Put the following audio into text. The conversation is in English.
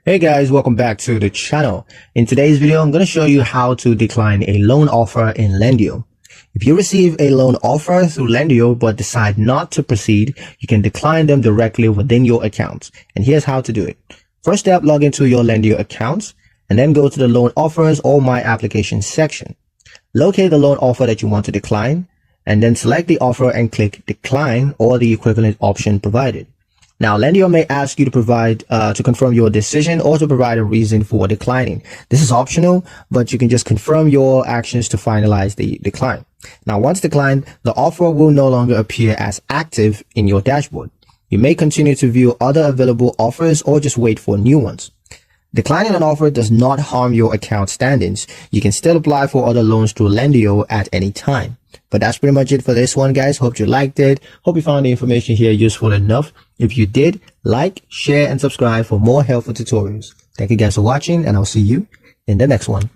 Hey guys, welcome back to the channel. In today's video, I'm going to show you how to decline a loan offer in Lendio. If you receive a loan offer through Lendio but decide not to proceed, you can decline them directly within your account. And here's how to do it. First step, log into your Lendio account and then go to the loan offers or my application section. Locate the loan offer that you want to decline and then select the offer and click decline or the equivalent option provided. Now, Lendio may ask you to provide, to confirm your decision or to provide a reason for declining. This is optional, but you can just confirm your actions to finalize the decline. Now, once declined, the offer will no longer appear as active in your dashboard. You may continue to view other available offers or just wait for new ones. Declining an offer does not harm your account standings. You can still apply for other loans through Lendio at any time. But that's pretty much it for this one, guys. Hope you liked it. Hope you found the information here useful enough. If you did, like, share, and subscribe for more helpful tutorials. Thank you guys for watching, and I'll see you in the next one.